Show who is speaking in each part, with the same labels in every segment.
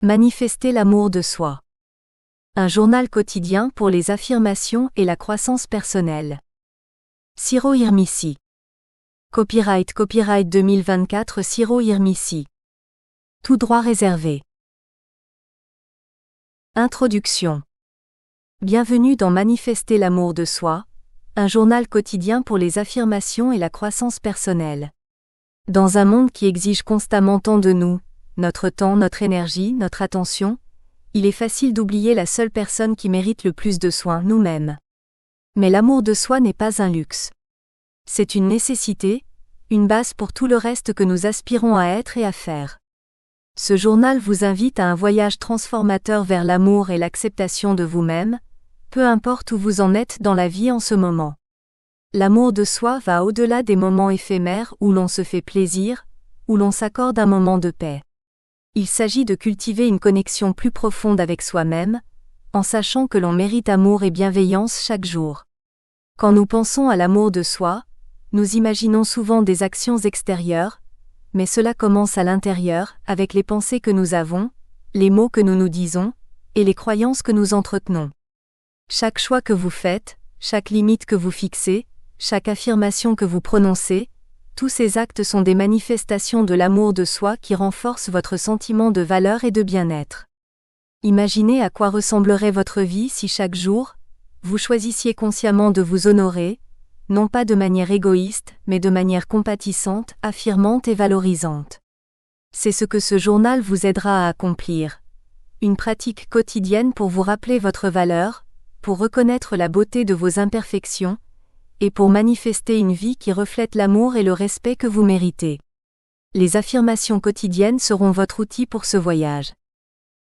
Speaker 1: Manifester l'amour de soi. Un journal quotidien pour les affirmations et la croissance personnelle. Ciro Hirmissi. Copyright 2024 Ciro Hirmissi. Tout droit réservé. Introduction. Bienvenue dans Manifester l'amour de soi, un journal quotidien pour les affirmations et la croissance personnelle. Dans un monde qui exige constamment tant de nous, notre temps, notre énergie, notre attention, il est facile d'oublier la seule personne qui mérite le plus de soins, nous-mêmes. Mais l'amour de soi n'est pas un luxe. C'est une nécessité, une base pour tout le reste que nous aspirons à être et à faire. Ce journal vous invite à un voyage transformateur vers l'amour et l'acceptation de vous-même, peu importe où vous en êtes dans la vie en ce moment. L'amour de soi va au-delà des moments éphémères où l'on se fait plaisir, où l'on s'accorde un moment de paix. Il s'agit de cultiver une connexion plus profonde avec soi-même, en sachant que l'on mérite amour et bienveillance chaque jour. Quand nous pensons à l'amour de soi, nous imaginons souvent des actions extérieures, mais cela commence à l'intérieur, avec les pensées que nous avons, les mots que nous nous disons, et les croyances que nous entretenons. Chaque choix que vous faites, chaque limite que vous fixez, chaque affirmation que vous prononcez, tous ces actes sont des manifestations de l'amour de soi qui renforcent votre sentiment de valeur et de bien-être. Imaginez à quoi ressemblerait votre vie si chaque jour, vous choisissiez consciemment de vous honorer, non pas de manière égoïste, mais de manière compatissante, affirmante et valorisante. C'est ce que ce journal vous aidera à accomplir. Une pratique quotidienne pour vous rappeler votre valeur, pour reconnaître la beauté de vos imperfections, et pour manifester une vie qui reflète l'amour et le respect que vous méritez. Les affirmations quotidiennes seront votre outil pour ce voyage.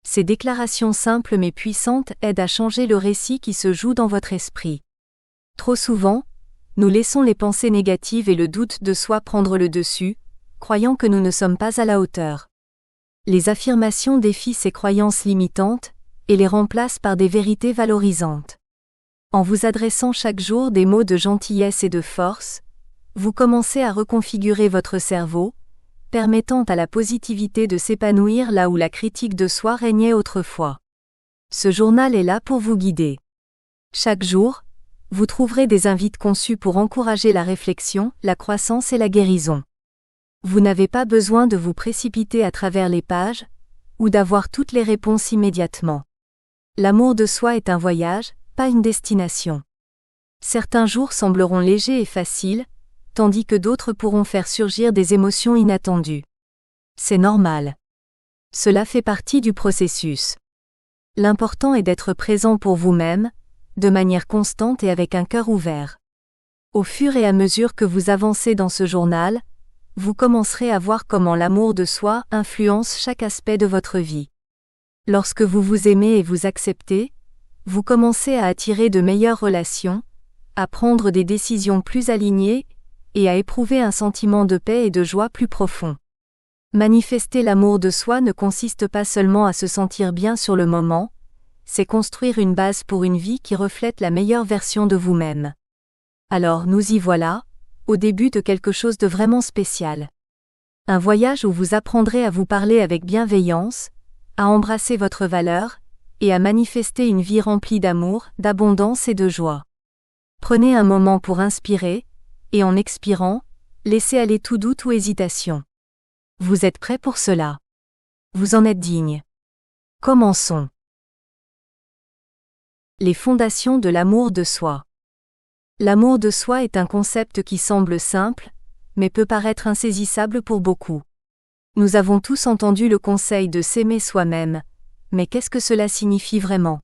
Speaker 1: Ces déclarations simples mais puissantes aident à changer le récit qui se joue dans votre esprit. Trop souvent, nous laissons les pensées négatives et le doute de soi prendre le dessus, croyant que nous ne sommes pas à la hauteur. Les affirmations défient ces croyances limitantes, et les remplacent par des vérités valorisantes. En vous adressant chaque jour des mots de gentillesse et de force, vous commencez à reconfigurer votre cerveau, permettant à la positivité de s'épanouir là où la critique de soi régnait autrefois. Ce journal est là pour vous guider. Chaque jour, vous trouverez des invites conçus pour encourager la réflexion, la croissance et la guérison. Vous n'avez pas besoin de vous précipiter à travers les pages, ou d'avoir toutes les réponses immédiatement. L'amour de soi est un voyage, pas une destination. Certains jours sembleront légers et faciles, tandis que d'autres pourront faire surgir des émotions inattendues. C'est normal. Cela fait partie du processus. L'important est d'être présent pour vous-même, de manière constante et avec un cœur ouvert. Au fur et à mesure que vous avancez dans ce journal, vous commencerez à voir comment l'amour de soi influence chaque aspect de votre vie. Lorsque vous vous aimez et vous acceptez, vous commencez à attirer de meilleures relations, à prendre des décisions plus alignées, et à éprouver un sentiment de paix et de joie plus profond. Manifester l'amour de soi ne consiste pas seulement à se sentir bien sur le moment, c'est construire une base pour une vie qui reflète la meilleure version de vous-même. Alors nous y voilà, au début de quelque chose de vraiment spécial. Un voyage où vous apprendrez à vous parler avec bienveillance, à embrasser votre valeur, et à manifester une vie remplie d'amour, d'abondance et de joie. Prenez un moment pour inspirer, et en expirant, laissez aller tout doute ou hésitation. Vous êtes prêt pour cela. Vous en êtes digne. Commençons. Les fondations de l'amour de soi. L'amour de soi est un concept qui semble simple, mais peut paraître insaisissable pour beaucoup. Nous avons tous entendu le conseil de s'aimer soi-même, mais qu'est-ce que cela signifie vraiment?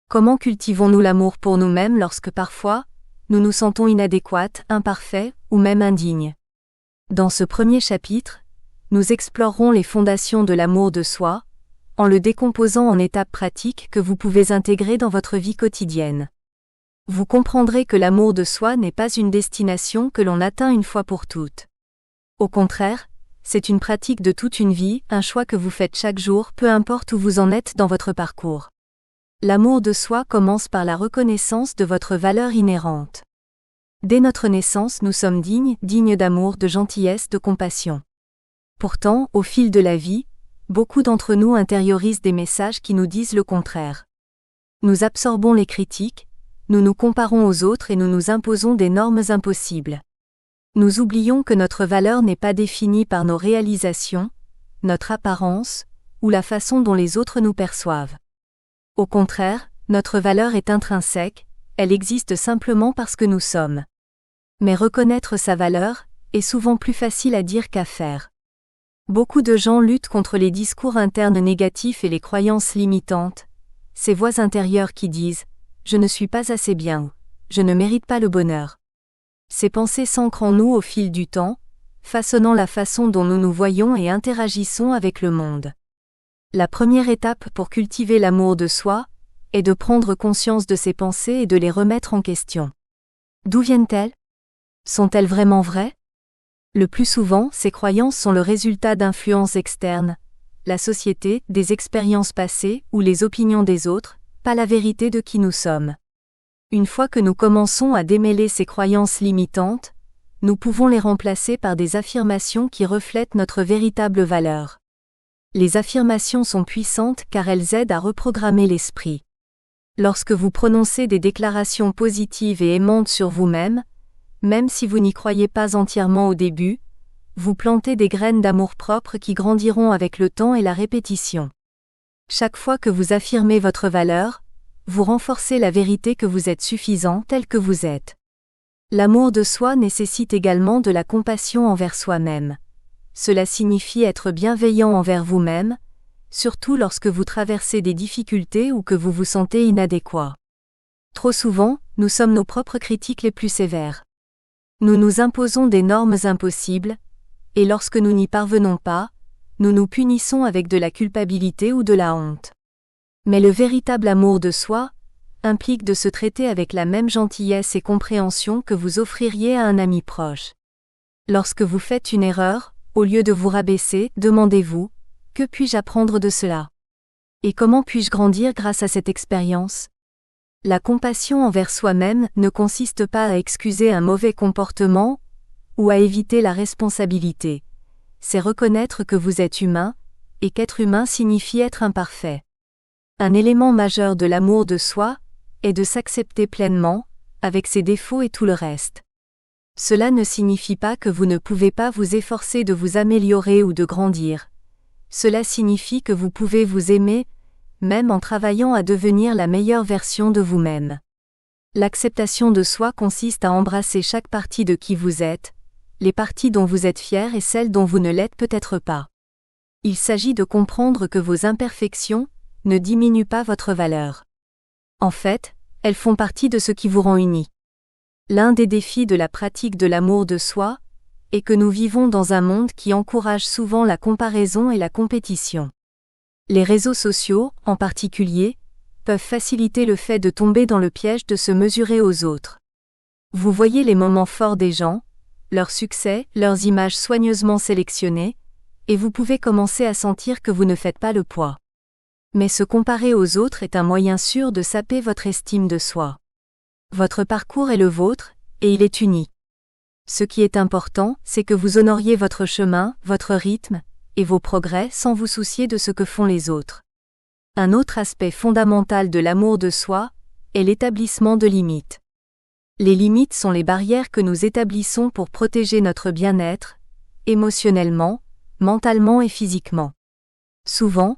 Speaker 1: Comment cultivons-nous l'amour pour nous-mêmes lorsque parfois, nous nous sentons inadéquates, imparfaits, ou même indignes? Dans ce premier chapitre, nous explorerons les fondations de l'amour de soi, en le décomposant en étapes pratiques que vous pouvez intégrer dans votre vie quotidienne. Vous comprendrez que l'amour de soi n'est pas une destination que l'on atteint une fois pour toutes. Au contraire, c'est une pratique de toute une vie, un choix que vous faites chaque jour, peu importe où vous en êtes dans votre parcours. L'amour de soi commence par la reconnaissance de votre valeur inhérente. Dès notre naissance, nous sommes dignes d'amour, de gentillesse, de compassion. Pourtant, au fil de la vie, beaucoup d'entre nous intériorisent des messages qui nous disent le contraire. Nous absorbons les critiques, nous nous comparons aux autres et nous nous imposons des normes impossibles. Nous oublions que notre valeur n'est pas définie par nos réalisations, notre apparence, ou la façon dont les autres nous perçoivent. Au contraire, notre valeur est intrinsèque, elle existe simplement parce que nous sommes. Mais reconnaître sa valeur est souvent plus facile à dire qu'à faire. Beaucoup de gens luttent contre les discours internes négatifs et les croyances limitantes, ces voix intérieures qui disent « je ne suis pas assez bien » ou « je ne mérite pas le bonheur ». Ces pensées s'ancrent en nous au fil du temps, façonnant la façon dont nous nous voyons et interagissons avec le monde. La première étape pour cultiver l'amour de soi est de prendre conscience de ces pensées et de les remettre en question. D'où viennent-elles? Sont-elles vraiment vraies? Le plus souvent, ces croyances sont le résultat d'influences externes, la société, des expériences passées ou les opinions des autres, pas la vérité de qui nous sommes. Une fois que nous commençons à démêler ces croyances limitantes, nous pouvons les remplacer par des affirmations qui reflètent notre véritable valeur. Les affirmations sont puissantes car elles aident à reprogrammer l'esprit. Lorsque vous prononcez des déclarations positives et aimantes sur vous-même, même si vous n'y croyez pas entièrement au début, vous plantez des graines d'amour-propre qui grandiront avec le temps et la répétition. Chaque fois que vous affirmez votre valeur, vous renforcez la vérité que vous êtes suffisant tel que vous êtes. L'amour de soi nécessite également de la compassion envers soi-même. Cela signifie être bienveillant envers vous-même, surtout lorsque vous traversez des difficultés ou que vous vous sentez inadéquat. Trop souvent, nous sommes nos propres critiques les plus sévères. Nous nous imposons des normes impossibles, et lorsque nous n'y parvenons pas, nous nous punissons avec de la culpabilité ou de la honte. Mais le véritable amour de soi implique de se traiter avec la même gentillesse et compréhension que vous offririez à un ami proche. Lorsque vous faites une erreur, au lieu de vous rabaisser, demandez-vous « Que puis-je apprendre de cela ? Et comment puis-je grandir grâce à cette expérience ?» La compassion envers soi-même ne consiste pas à excuser un mauvais comportement ou à éviter la responsabilité. C'est reconnaître que vous êtes humain, et qu'être humain signifie être imparfait. Un élément majeur de l'amour de soi est de s'accepter pleinement, avec ses défauts et tout le reste. Cela ne signifie pas que vous ne pouvez pas vous efforcer de vous améliorer ou de grandir. Cela signifie que vous pouvez vous aimer, même en travaillant à devenir la meilleure version de vous-même. L'acceptation de soi consiste à embrasser chaque partie de qui vous êtes, les parties dont vous êtes fier et celles dont vous ne l'êtes peut-être pas. Il s'agit de comprendre que vos imperfections ne diminuent pas votre valeur. En fait, elles font partie de ce qui vous rend uni. L'un des défis de la pratique de l'amour de soi est que nous vivons dans un monde qui encourage souvent la comparaison et la compétition. Les réseaux sociaux, en particulier, peuvent faciliter le fait de tomber dans le piège de se mesurer aux autres. Vous voyez les moments forts des gens, leurs succès, leurs images soigneusement sélectionnées, et vous pouvez commencer à sentir que vous ne faites pas le poids. Mais se comparer aux autres est un moyen sûr de saper votre estime de soi. Votre parcours est le vôtre, et il est unique. Ce qui est important, c'est que vous honoriez votre chemin, votre rythme, et vos progrès sans vous soucier de ce que font les autres. Un autre aspect fondamental de l'amour de soi est l'établissement de limites. Les limites sont les barrières que nous établissons pour protéger notre bien-être, émotionnellement, mentalement et physiquement. Souvent,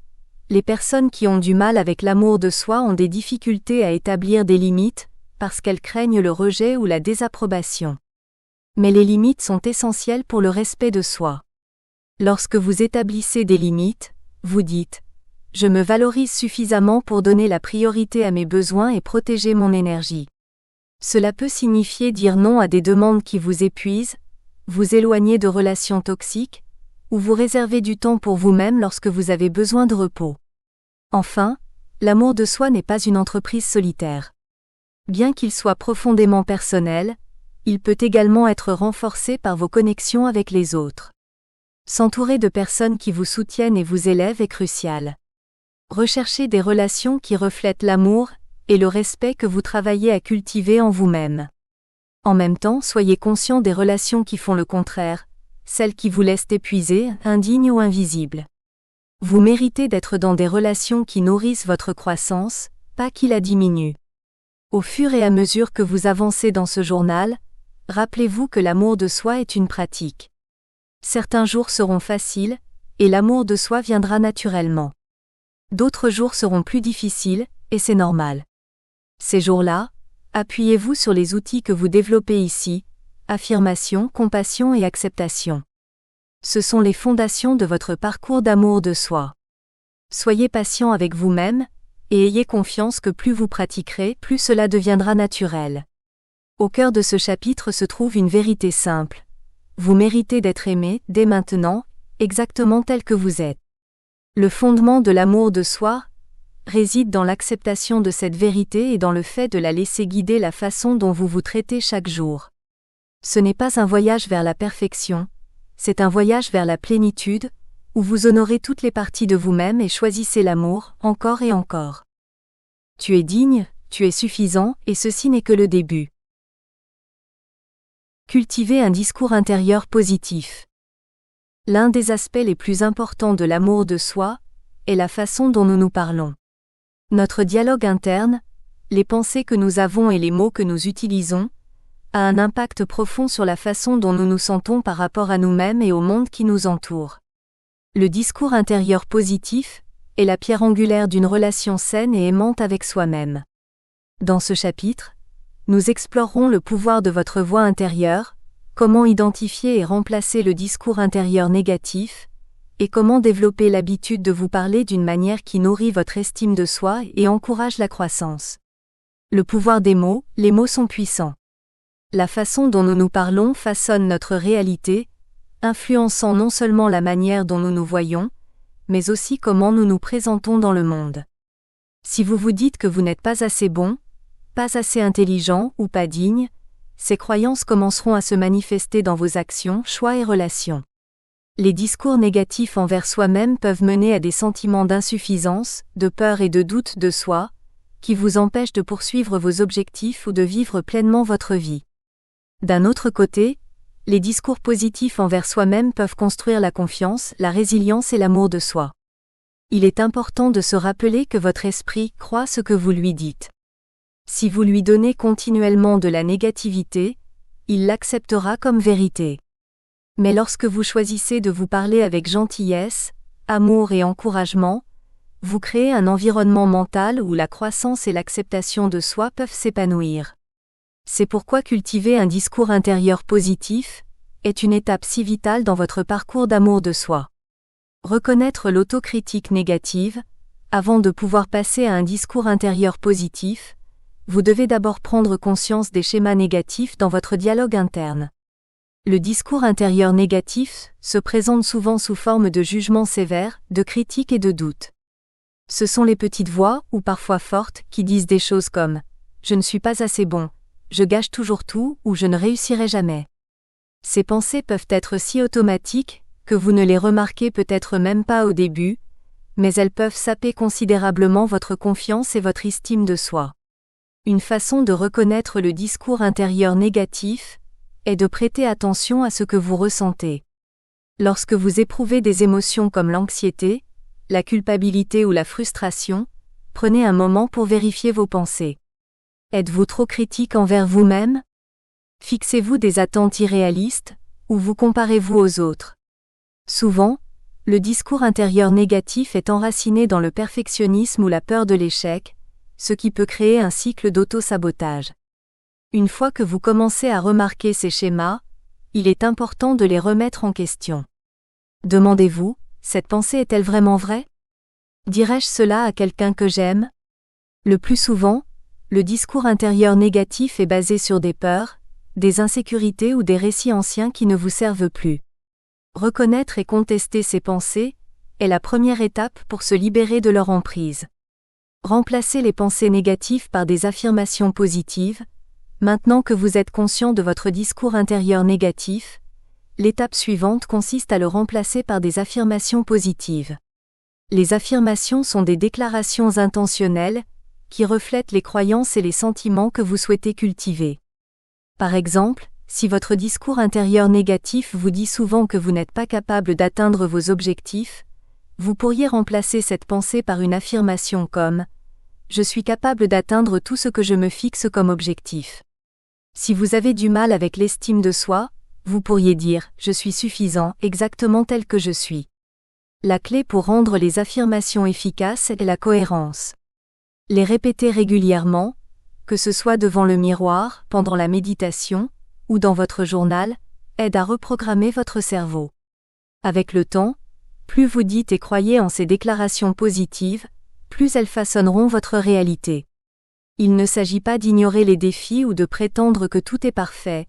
Speaker 1: les personnes qui ont du mal avec l'amour de soi ont des difficultés à établir des limites parce qu'elles craignent le rejet ou la désapprobation. Mais les limites sont essentielles pour le respect de soi. Lorsque vous établissez des limites, vous dites « Je me valorise suffisamment pour donner la priorité à mes besoins et protéger mon énergie ». Cela peut signifier dire non à des demandes qui vous épuisent, vous éloigner de relations toxiques, ou vous réserver du temps pour vous-même lorsque vous avez besoin de repos. Enfin, l'amour de soi n'est pas une entreprise solitaire. Bien qu'il soit profondément personnel, il peut également être renforcé par vos connexions avec les autres. S'entourer de personnes qui vous soutiennent et vous élèvent est crucial. Recherchez des relations qui reflètent l'amour et le respect que vous travaillez à cultiver en vous-même. En même temps, soyez conscient des relations qui font le contraire, celles qui vous laissent épuisés, indignes ou invisibles. Vous méritez d'être dans des relations qui nourrissent votre croissance, pas qui la diminuent. Au fur et à mesure que vous avancez dans ce journal, rappelez-vous que l'amour de soi est une pratique. Certains jours seront faciles, et l'amour de soi viendra naturellement. D'autres jours seront plus difficiles, et c'est normal. Ces jours-là, appuyez-vous sur les outils que vous développez ici, affirmation, compassion et acceptation. Ce sont les fondations de votre parcours d'amour de soi. Soyez patient avec vous-même, et ayez confiance que plus vous pratiquerez, plus cela deviendra naturel. Au cœur de ce chapitre se trouve une vérité simple. Vous méritez d'être aimé, dès maintenant, exactement tel que vous êtes. Le fondement de l'amour de soi réside dans l'acceptation de cette vérité et dans le fait de la laisser guider la façon dont vous vous traitez chaque jour. Ce n'est pas un voyage vers la perfection, c'est un voyage vers la plénitude, où vous honorez toutes les parties de vous-même et choisissez l'amour, encore et encore. Tu es digne, tu es suffisant, et ceci n'est que le début. Cultivez un discours intérieur positif. L'un des aspects les plus importants de l'amour de soi est la façon dont nous nous parlons. Notre dialogue interne, les pensées que nous avons et les mots que nous utilisons, a un impact profond sur la façon dont nous nous sentons par rapport à nous-mêmes et au monde qui nous entoure. Le discours intérieur positif est la pierre angulaire d'une relation saine et aimante avec soi-même. Dans ce chapitre, nous explorerons le pouvoir de votre voix intérieure, comment identifier et remplacer le discours intérieur négatif, et comment développer l'habitude de vous parler d'une manière qui nourrit votre estime de soi et encourage la croissance. Le pouvoir des mots, les mots sont puissants. La façon dont nous nous parlons façonne notre réalité, influençant non seulement la manière dont nous nous voyons, mais aussi comment nous nous présentons dans le monde. Si vous vous dites que vous n'êtes pas assez bon, pas assez intelligent ou pas digne, ces croyances commenceront à se manifester dans vos actions, choix et relations. Les discours négatifs envers soi-même peuvent mener à des sentiments d'insuffisance, de peur et de doute de soi, qui vous empêchent de poursuivre vos objectifs ou de vivre pleinement votre vie. D'un autre côté, les discours positifs envers soi-même peuvent construire la confiance, la résilience et l'amour de soi. Il est important de se rappeler que votre esprit croit ce que vous lui dites. Si vous lui donnez continuellement de la négativité, il l'acceptera comme vérité. Mais lorsque vous choisissez de vous parler avec gentillesse, amour et encouragement, vous créez un environnement mental où la croissance et l'acceptation de soi peuvent s'épanouir. C'est pourquoi cultiver un discours intérieur positif est une étape si vitale dans votre parcours d'amour de soi. Reconnaître l'autocritique négative, avant de pouvoir passer à un discours intérieur positif, vous devez d'abord prendre conscience des schémas négatifs dans votre dialogue interne. Le discours intérieur négatif se présente souvent sous forme de jugements sévères, de critiques et de doutes. Ce sont les petites voix, ou parfois fortes, qui disent des choses comme « Je ne suis pas assez bon », je gâche toujours tout ou je ne réussirai jamais. Ces pensées peuvent être si automatiques que vous ne les remarquez peut-être même pas au début, mais elles peuvent saper considérablement votre confiance et votre estime de soi. Une façon de reconnaître le discours intérieur négatif est de prêter attention à ce que vous ressentez. Lorsque vous éprouvez des émotions comme l'anxiété, la culpabilité ou la frustration, prenez un moment pour vérifier vos pensées. Êtes-vous trop critique envers vous-même? Fixez-vous des attentes irréalistes, ou vous comparez-vous aux autres? Souvent, le discours intérieur négatif est enraciné dans le perfectionnisme ou la peur de l'échec, ce qui peut créer un cycle d'auto-sabotage. Une fois que vous commencez à remarquer ces schémas, il est important de les remettre en question. Demandez-vous, cette pensée est-elle vraiment vraie? Dirais-je cela à quelqu'un que j'aime? Le plus souvent, le discours intérieur négatif est basé sur des peurs, des insécurités ou des récits anciens qui ne vous servent plus. Reconnaître et contester ces pensées est la première étape pour se libérer de leur emprise. Remplacez les pensées négatives par des affirmations positives. Maintenant que vous êtes conscient de votre discours intérieur négatif, l'étape suivante consiste à le remplacer par des affirmations positives. Les affirmations sont des déclarations intentionnelles qui reflètent les croyances et les sentiments que vous souhaitez cultiver. Par exemple, si votre discours intérieur négatif vous dit souvent que vous n'êtes pas capable d'atteindre vos objectifs, Vous pourriez remplacer cette pensée par une affirmation comme « Je suis capable d'atteindre tout ce que je me fixe comme objectif ». Si vous avez du mal avec l'estime de soi, vous pourriez dire « Je suis suffisant exactement tel que je suis ». La clé pour rendre les affirmations efficaces est la cohérence. Les répéter régulièrement, que ce soit devant le miroir, pendant la méditation, ou dans votre journal, aide à reprogrammer votre cerveau. Avec le temps, plus vous dites et croyez en ces déclarations positives, plus elles façonneront votre réalité. Il ne s'agit pas d'ignorer les défis ou de prétendre que tout est parfait.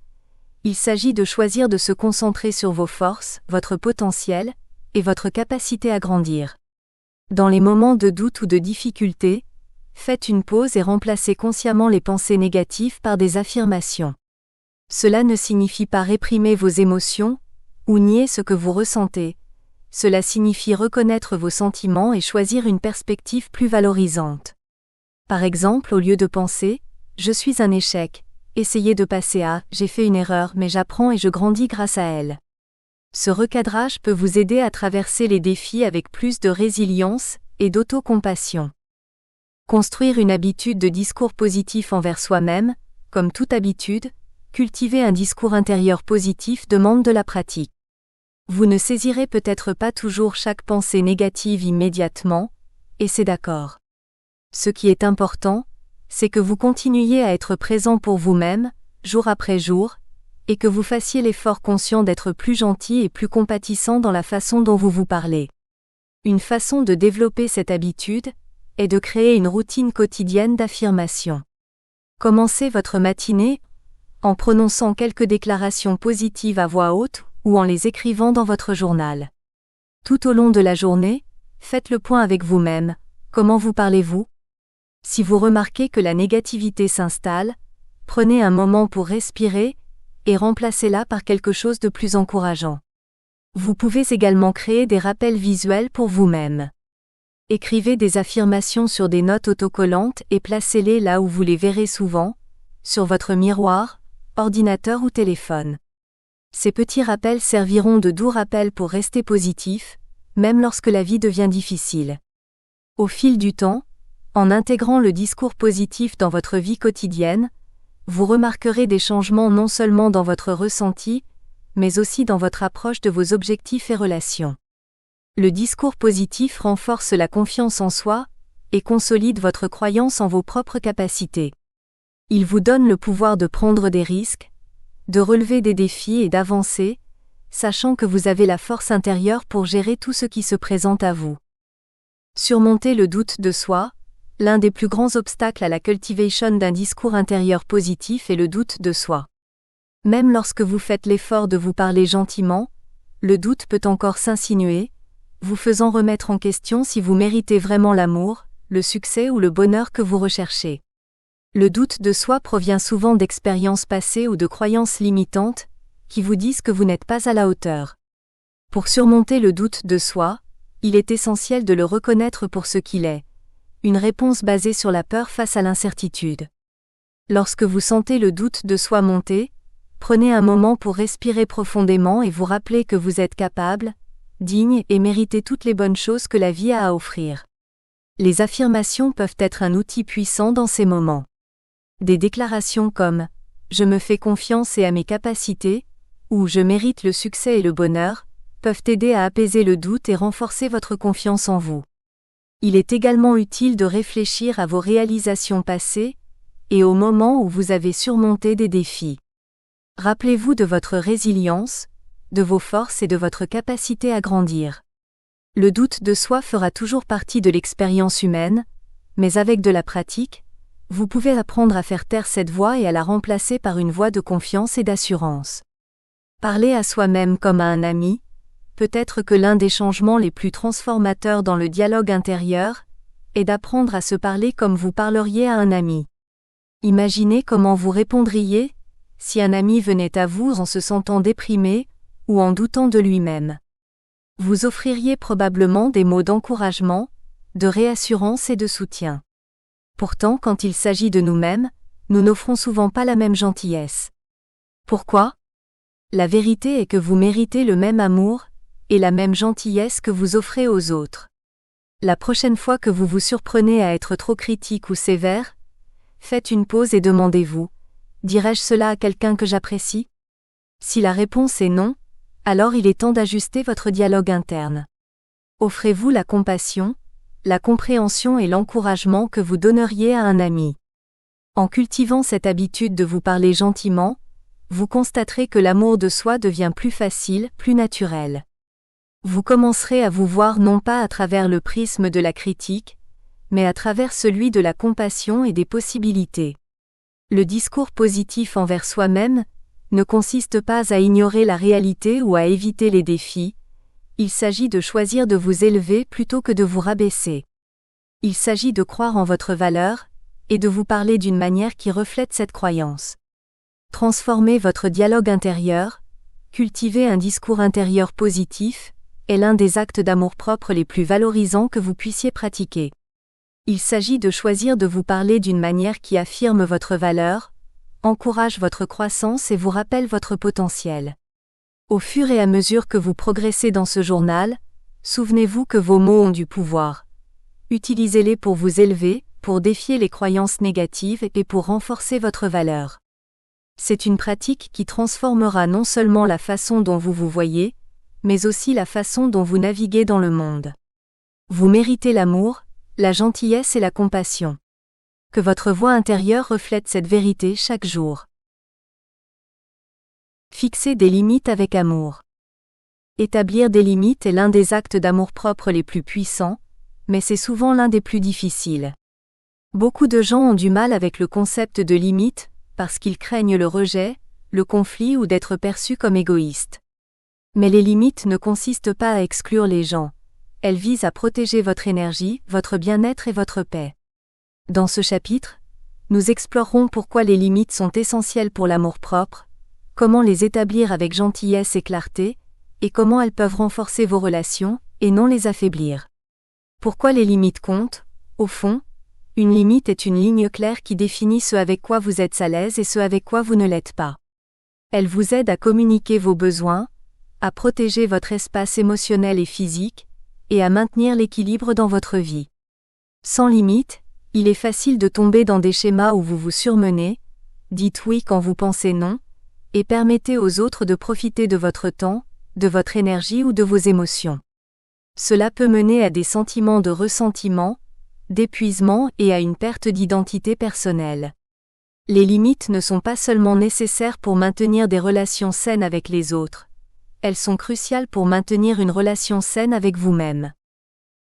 Speaker 1: Il s'agit de choisir de se concentrer sur vos forces, votre potentiel, et votre capacité à grandir. Dans les moments de doute ou de difficulté, faites une pause et remplacez consciemment les pensées négatives par des affirmations. Cela ne signifie pas réprimer vos émotions, ou nier ce que vous ressentez. Cela signifie reconnaître vos sentiments et choisir une perspective plus valorisante. Par exemple, au lieu de penser « Je suis un échec », essayez de passer à « J'ai fait une erreur mais j'apprends et je grandis grâce à elle ». Ce recadrage peut vous aider à traverser les défis avec plus de résilience et d'autocompassion. Construire une habitude de discours positif envers soi-même, comme toute habitude, cultiver un discours intérieur positif demande de la pratique. Vous ne saisirez peut-être pas toujours chaque pensée négative immédiatement, et c'est d'accord. Ce qui est important, c'est que vous continuiez à être présent pour vous-même, jour après jour, et que vous fassiez l'effort conscient d'être plus gentil et plus compatissant dans la façon dont vous vous parlez. Une façon de développer cette habitude est de créer une routine quotidienne d'affirmation. Commencez votre matinée en prononçant quelques déclarations positives à voix haute ou en les écrivant dans votre journal. Tout au long de la journée, faites le point avec vous-même. Comment vous parlez-vous ? Si vous remarquez que la négativité s'installe, prenez un moment pour respirer et remplacez-la par quelque chose de plus encourageant. Vous pouvez également créer des rappels visuels pour vous-même. Écrivez des affirmations sur des notes autocollantes et placez-les là où vous les verrez souvent, sur votre miroir, ordinateur ou téléphone. Ces petits rappels serviront de doux rappels pour rester positif, même lorsque la vie devient difficile. Au fil du temps, en intégrant le discours positif dans votre vie quotidienne, vous remarquerez des changements non seulement dans votre ressenti, mais aussi dans votre approche de vos objectifs et relations. Le discours positif renforce la confiance en soi et consolide votre croyance en vos propres capacités. Il vous donne le pouvoir de prendre des risques, de relever des défis et d'avancer, sachant que vous avez la force intérieure pour gérer tout ce qui se présente à vous. Surmonter le doute de soi. L'un des plus grands obstacles à la cultivation d'un discours intérieur positif est le doute de soi. Même lorsque vous faites l'effort de vous parler gentiment, le doute peut encore s'insinuer, vous faisant remettre en question si vous méritez vraiment l'amour, le succès ou le bonheur que vous recherchez. Le doute de soi provient souvent d'expériences passées ou de croyances limitantes, qui vous disent que vous n'êtes pas à la hauteur. Pour surmonter le doute de soi, il est essentiel de le reconnaître pour ce qu'il est. Une réponse basée sur la peur face à l'incertitude. Lorsque vous sentez le doute de soi monter, prenez un moment pour respirer profondément et vous rappeler que vous êtes capable, digne et méritez toutes les bonnes choses que la vie a à offrir. Les affirmations peuvent être un outil puissant dans ces moments. Des déclarations comme « Je me fais confiance et à mes capacités » ou « Je mérite le succès et le bonheur » peuvent aider à apaiser le doute et renforcer votre confiance en vous. Il est également utile de réfléchir à vos réalisations passées et aux moments où vous avez surmonté des défis. Rappelez-vous de votre résilience, de vos forces et de votre capacité à grandir. Le doute de soi fera toujours partie de l'expérience humaine, mais avec de la pratique, vous pouvez apprendre à faire taire cette voix et à la remplacer par une voix de confiance et d'assurance. Parler à soi-même comme à un ami, peut-être que l'un des changements les plus transformateurs dans le dialogue intérieur est d'apprendre à se parler comme vous parleriez à un ami. Imaginez comment vous répondriez si un ami venait à vous en se sentant déprimé ou en doutant de lui-même. Vous offririez probablement des mots d'encouragement, de réassurance et de soutien. Pourtant, quand il s'agit de nous-mêmes, nous n'offrons souvent pas la même gentillesse. Pourquoi ? La vérité est que vous méritez le même amour et la même gentillesse que vous offrez aux autres. La prochaine fois que vous vous surprenez à être trop critique ou sévère, faites une pause et demandez-vous: dirais-je cela à quelqu'un que j'apprécie? Si la réponse est non, alors il est temps d'ajuster votre dialogue interne. Offrez-vous la compassion, la compréhension et l'encouragement que vous donneriez à un ami. En cultivant cette habitude de vous parler gentiment, vous constaterez que l'amour de soi devient plus facile, plus naturel. Vous commencerez à vous voir non pas à travers le prisme de la critique, mais à travers celui de la compassion et des possibilités. Le discours positif envers soi-même ne consiste pas à ignorer la réalité ou à éviter les défis, il s'agit de choisir de vous élever plutôt que de vous rabaisser. Il s'agit de croire en votre valeur, et de vous parler d'une manière qui reflète cette croyance. Transformer votre dialogue intérieur, cultiver un discours intérieur positif, est l'un des actes d'amour-propre les plus valorisants que vous puissiez pratiquer. Il s'agit de choisir de vous parler d'une manière qui affirme votre valeur, encourage votre croissance et vous rappelle votre potentiel. Au fur et à mesure que vous progressez dans ce journal, souvenez-vous que vos mots ont du pouvoir. Utilisez-les pour vous élever, pour défier les croyances négatives et pour renforcer votre valeur. C'est une pratique qui transformera non seulement la façon dont vous vous voyez, mais aussi la façon dont vous naviguez dans le monde. Vous méritez l'amour, la gentillesse et la compassion. Que votre voix intérieure reflète cette vérité chaque jour. Fixer des limites avec amour. Établir des limites est l'un des actes d'amour-propre les plus puissants, mais c'est souvent l'un des plus difficiles. Beaucoup de gens ont du mal avec le concept de limite, parce qu'ils craignent le rejet, le conflit ou d'être perçus comme égoïstes. Mais les limites ne consistent pas à exclure les gens. Elles visent à protéger votre énergie, votre bien-être et votre paix. Dans ce chapitre, nous explorerons pourquoi les limites sont essentielles pour l'amour-propre, comment les établir avec gentillesse et clarté, et comment elles peuvent renforcer vos relations, et non les affaiblir. Pourquoi les limites comptent? Au fond, une limite est une ligne claire qui définit ce avec quoi vous êtes à l'aise et ce avec quoi vous ne l'êtes pas. Elle vous aide à communiquer vos besoins, à protéger votre espace émotionnel et physique, et à maintenir l'équilibre dans votre vie. Sans limite, il est facile de tomber dans des schémas où vous vous surmenez, dites oui quand vous pensez non, et permettez aux autres de profiter de votre temps, de votre énergie ou de vos émotions. Cela peut mener à des sentiments de ressentiment, d'épuisement et à une perte d'identité personnelle. Les limites ne sont pas seulement nécessaires pour maintenir des relations saines avec les autres, elles sont cruciales pour maintenir une relation saine avec vous-même.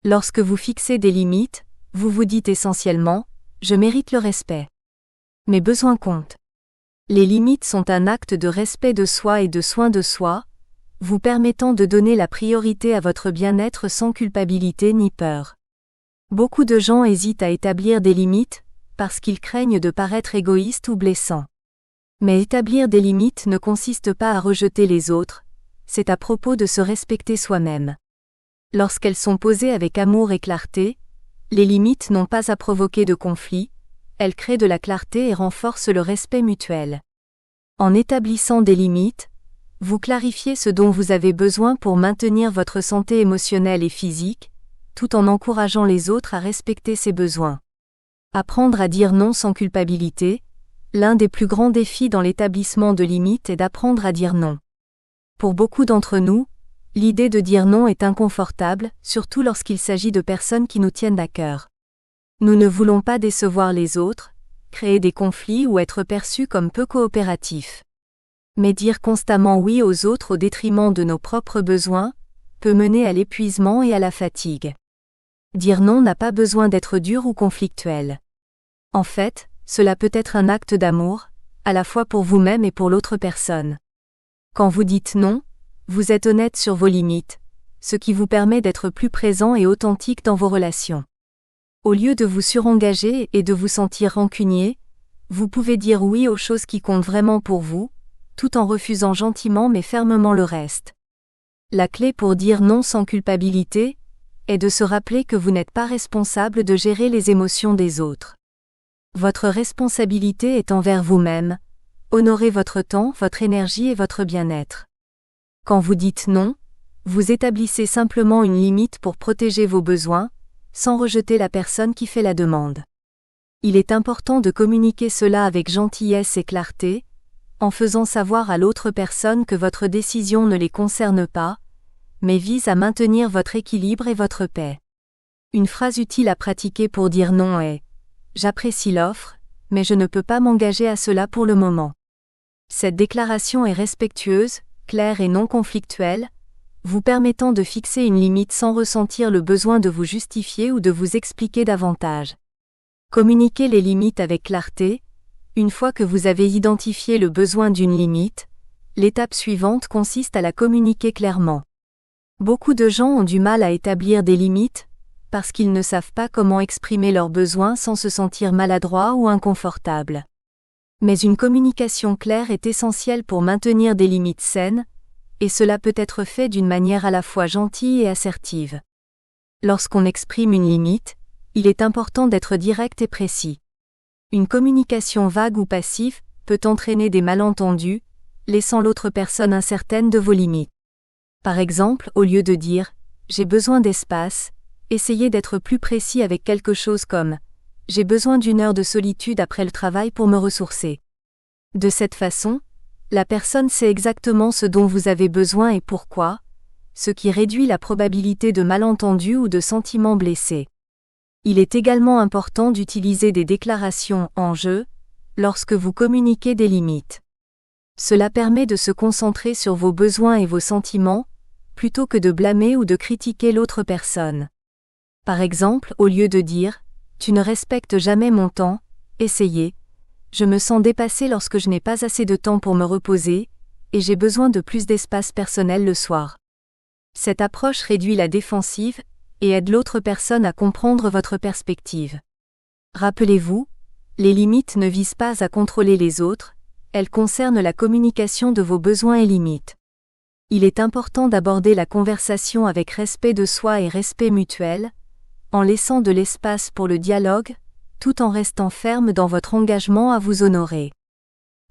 Speaker 1: Lorsque vous fixez des limites, vous vous dites essentiellement « je mérite le respect ». Mes besoins comptent. Les limites sont un acte de respect de soi et de soin de soi, vous permettant de donner la priorité à votre bien-être sans culpabilité ni peur. Beaucoup de gens hésitent à établir des limites, parce qu'ils craignent de paraître égoïstes ou blessants. Mais établir des limites ne consiste pas à rejeter les autres, c'est à propos de se respecter soi-même. Lorsqu'elles sont posées avec amour et clarté, les limites n'ont pas à provoquer de conflit, elles créent de la clarté et renforcent le respect mutuel. En établissant des limites, vous clarifiez ce dont vous avez besoin pour maintenir votre santé émotionnelle et physique, tout en encourageant les autres à respecter ces besoins. Apprendre à dire non sans culpabilité, l'un des plus grands défis dans l'établissement de limites est d'apprendre à dire non. Pour beaucoup d'entre nous, l'idée de dire non est inconfortable, surtout lorsqu'il s'agit de personnes qui nous tiennent à cœur. Nous ne voulons pas décevoir les autres, créer des conflits ou être perçus comme peu coopératifs. Mais dire constamment oui aux autres au détriment de nos propres besoins, peut mener à l'épuisement et à la fatigue. Dire non n'a pas besoin d'être dur ou conflictuel. En fait, cela peut être un acte d'amour, à la fois pour vous-même et pour l'autre personne. Quand vous dites non, vous êtes honnête sur vos limites, ce qui vous permet d'être plus présent et authentique dans vos relations. Au lieu de vous surengager et de vous sentir rancunier, vous pouvez dire oui aux choses qui comptent vraiment pour vous, tout en refusant gentiment mais fermement le reste. La clé pour dire non sans culpabilité est de se rappeler que vous n'êtes pas responsable de gérer les émotions des autres. Votre responsabilité est envers vous-même. Honorez votre temps, votre énergie et votre bien-être. Quand vous dites non, Vous établissez simplement une limite pour protéger vos besoins, sans rejeter la personne qui fait la demande. Il est important de communiquer cela avec gentillesse et clarté, en faisant savoir à l'autre personne que votre décision ne les concerne pas, mais vise à maintenir votre équilibre et votre paix. Une phrase utile à pratiquer pour dire non est « J'apprécie l'offre, mais je ne peux pas m'engager à cela pour le moment ». Cette déclaration est respectueuse, claire et non conflictuelle, vous permettant de fixer une limite sans ressentir le besoin de vous justifier ou de vous expliquer davantage. Communiquez les limites avec clarté. Une fois que vous avez identifié le besoin d'une limite, l'étape suivante consiste à la communiquer clairement. Beaucoup de gens ont du mal à établir des limites, parce qu'ils ne savent pas comment exprimer leurs besoins sans se sentir maladroits ou inconfortables. Mais une communication claire est essentielle pour maintenir des limites saines, et cela peut être fait d'une manière à la fois gentille et assertive. Lorsqu'on exprime une limite, il est important d'être direct et précis. Une communication vague ou passive peut entraîner des malentendus, laissant l'autre personne incertaine de vos limites. Par exemple, au lieu de dire « j'ai besoin d'espace », essayez d'être plus précis avec quelque chose comme « j'ai besoin d'une heure de solitude après le travail pour me ressourcer ». De cette façon, la personne sait exactement ce dont vous avez besoin et pourquoi, ce qui réduit la probabilité de malentendus ou de sentiments blessés. Il est également important d'utiliser des déclarations « en jeu » lorsque vous communiquez des limites. Cela permet de se concentrer sur vos besoins et vos sentiments, plutôt que de blâmer ou de critiquer l'autre personne. Par exemple, au lieu de dire « tu ne respectes jamais mon temps », essayez « je me sens dépassé lorsque je n'ai pas assez de temps pour me reposer, et j'ai besoin de plus d'espace personnel le soir ». Cette approche réduit la défensive et aide l'autre personne à comprendre votre perspective. Rappelez-vous, les limites ne visent pas à contrôler les autres, elles concernent la communication de vos besoins et limites. Il est important d'aborder la conversation avec respect de soi et respect mutuel, en laissant de l'espace pour le dialogue, tout en restant ferme dans votre engagement à vous honorer.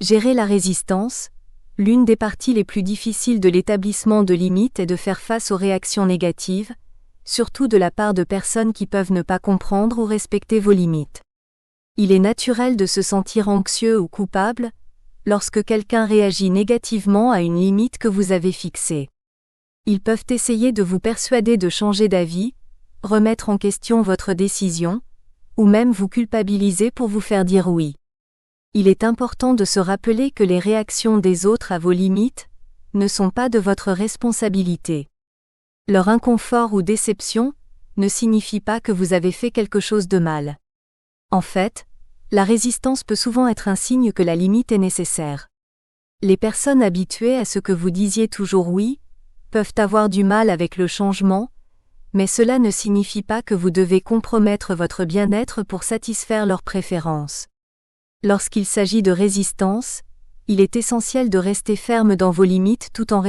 Speaker 1: Gérer la résistance. L'une des parties les plus difficiles de l'établissement de limites est de faire face aux réactions négatives, surtout de la part de personnes qui peuvent ne pas comprendre ou respecter vos limites. Il est naturel de se sentir anxieux ou coupable lorsque quelqu'un réagit négativement à une limite que vous avez fixée. Ils peuvent essayer de vous persuader de changer d'avis, remettre en question votre décision, ou même vous culpabiliser pour vous faire dire oui. Il est important de se rappeler que les réactions des autres à vos limites ne sont pas de votre responsabilité. Leur inconfort ou déception ne signifie pas que vous avez fait quelque chose de mal. En fait, la résistance peut souvent être un signe que la limite est nécessaire. Les personnes habituées à ce que vous disiez toujours oui peuvent avoir du mal avec le changement, mais cela ne signifie pas que vous devez compromettre votre bien-être pour satisfaire leurs préférences. Lorsqu'il s'agit de résistance, il est essentiel de rester ferme dans vos limites tout en